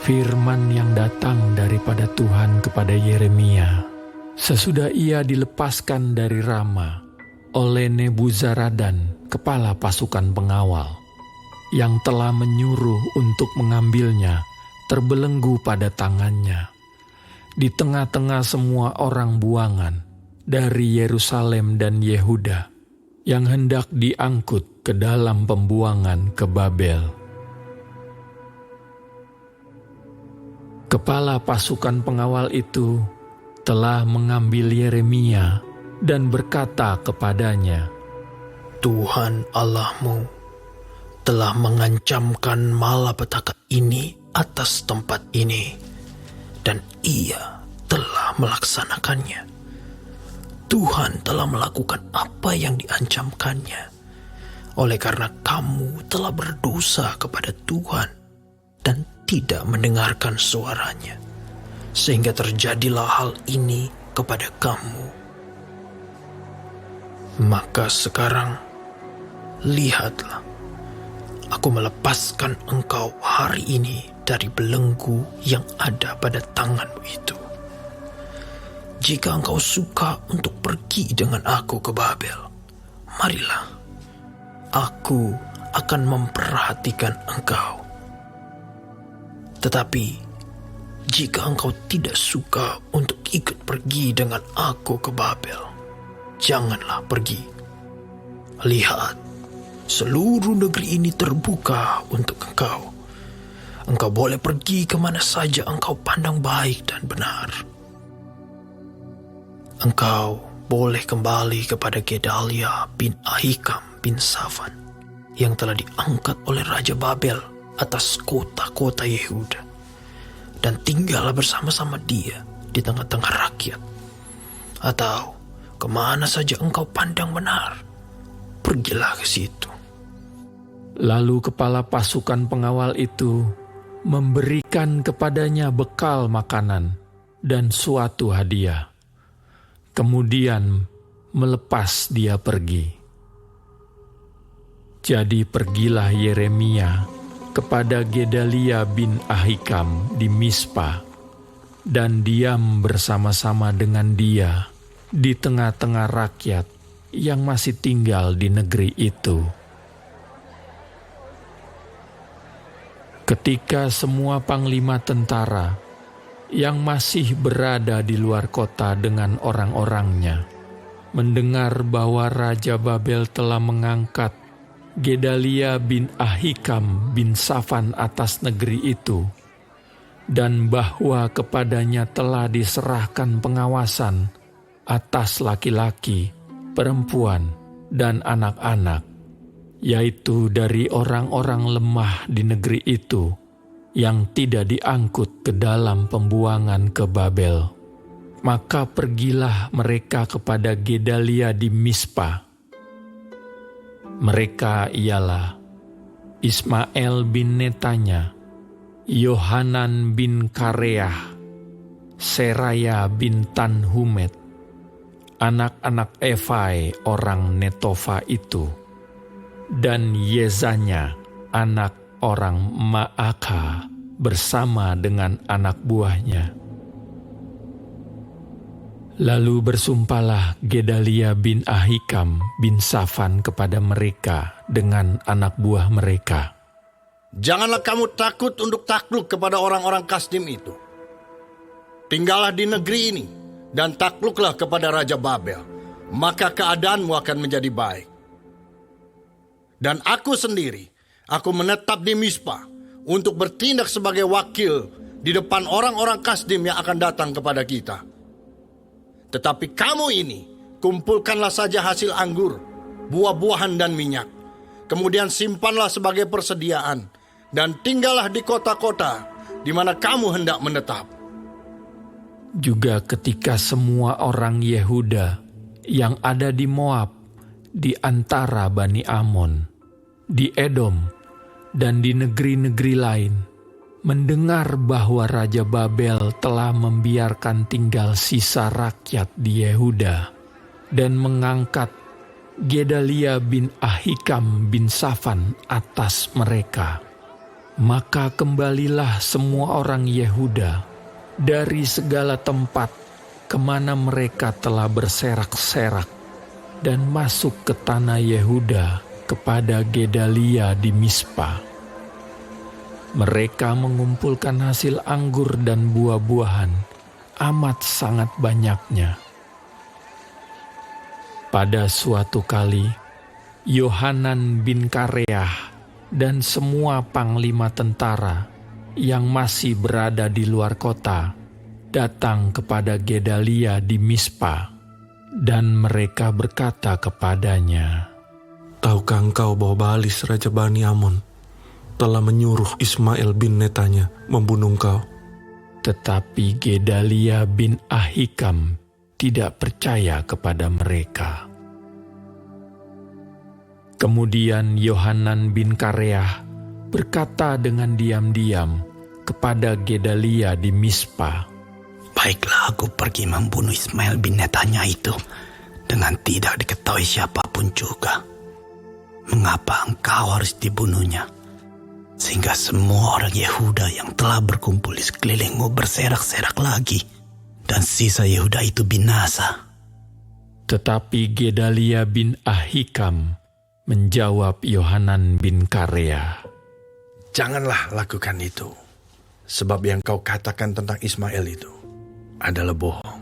Firman yang datang daripada Tuhan kepada Yeremia sesudah ia dilepaskan dari Rama oleh Nebuzaradan, kepala pasukan pengawal, yang telah menyuruh untuk mengambilnya terbelenggu pada tangannya di tengah-tengah semua orang buangan dari Yerusalem dan Yehuda yang hendak diangkut ke dalam pembuangan ke Babel. Kepala pasukan pengawal itu telah mengambil Yeremia dan berkata kepadanya, Tuhan Allahmu telah mengancamkan malapetaka ini atas tempat ini, dan ia telah melaksanakannya. Tuhan telah melakukan apa yang diancamkannya, oleh karena kamu telah berdosa kepada Tuhan dan tidak mendengarkan suaranya, sehingga terjadilah hal ini kepada kamu. Maka sekarang, lihatlah, aku melepaskan engkau hari ini dari belenggu yang ada pada tanganmu itu. Jika engkau suka untuk pergi dengan aku ke Babel, marilah, aku akan memperhatikan engkau. Tetapi, jika engkau tidak suka untuk ikut pergi dengan aku ke Babel, janganlah pergi. Lihat, seluruh negeri ini terbuka untuk engkau. Engkau boleh pergi kemana saja engkau pandang baik dan benar. Engkau boleh kembali kepada Gedalia bin Ahikam bin Safan, yang telah diangkat oleh Raja Babel atas kota-kota Yehuda, dan tinggallah bersama-sama dia di tengah-tengah rakyat. Atau kemana saja engkau pandang benar, pergilah ke situ. Lalu kepala pasukan pengawal itu memberikan kepadanya bekal makanan dan suatu hadiah. Kemudian melepas dia pergi. Jadi pergilah Yeremia kepada Gedalia bin Ahikam di Mispa, dan diam bersama-sama dengan dia di tengah-tengah rakyat yang masih tinggal di negeri itu. Ketika semua panglima tentara yang masih berada di luar kota dengan orang-orangnya mendengar bahwa Raja Babel telah mengangkat Gedalia bin Ahikam bin Safan atas negeri itu, dan bahwa kepadanya telah diserahkan pengawasan atas laki-laki, perempuan, dan anak-anak, yaitu dari orang-orang lemah di negeri itu yang tidak diangkut ke dalam pembuangan ke Babel. Maka pergilah mereka kepada Gedalia di Mispa. Mereka ialah Ismael bin Netanya, Yohanan bin Kareah, Seraya bin Tanhumet, anak-anak Efai orang Netofa itu, dan Yezanya, anak orang Maaka, bersama dengan anak buahnya. Lalu bersumpahlah Gedalia bin Ahikam bin Safan kepada mereka dengan anak buah mereka. Janganlah kamu takut untuk takluk kepada orang-orang Kasdim itu. Tinggallah di negeri ini dan takluklah kepada Raja Babel, maka keadaanmu akan menjadi baik. Dan aku sendiri, aku menetap di Mispa untuk bertindak sebagai wakil di depan orang-orang Kasdim yang akan datang kepada kita. Tetapi kamu ini, kumpulkanlah saja hasil anggur, buah-buahan dan minyak. Kemudian simpanlah sebagai persediaan, dan tinggallah di kota-kota di mana kamu hendak menetap. Juga ketika semua orang Yehuda yang ada di Moab, di antara Bani Amon, di Edom, dan di negeri-negeri lain, mendengar bahwa Raja Babel telah membiarkan tinggal sisa rakyat di Yehuda dan mengangkat Gedalia bin Ahikam bin Safan atas mereka, Maka kembalilah semua orang Yehuda dari segala tempat kemana mereka telah berserak-serak dan masuk ke tanah Yehuda kepada Gedalia di Mispa. Mereka mengumpulkan hasil anggur dan buah-buahan amat sangat banyaknya. Pada suatu kali, Yohanan bin Kareah dan semua panglima tentara yang masih berada di luar kota datang kepada Gedalia di Mispa, dan mereka berkata kepadanya, "Tahukah engkau bahwa Baalis Raja Bani Amon telah menyuruh Ismail bin Netanya membunuh engkau?" Tetapi Gedalia bin Ahikam tidak percaya kepada mereka. Kemudian Yohanan bin Kareah berkata dengan diam-diam kepada Gedalia di Mispa, "Baiklah, aku pergi membunuh Ismail bin Netanya itu dengan tidak diketahui siapapun juga. Mengapa engkau harus dibunuhnya? Sehingga semua orang Yehuda yang telah berkumpul di sekelilingmu berserak-serak lagi, dan sisa Yehuda itu binasa." Tetapi Gedalia bin Ahikam menjawab Yohanan bin Kareah, Janganlah lakukan itu, sebab yang kau katakan tentang Ismail itu adalah bohong.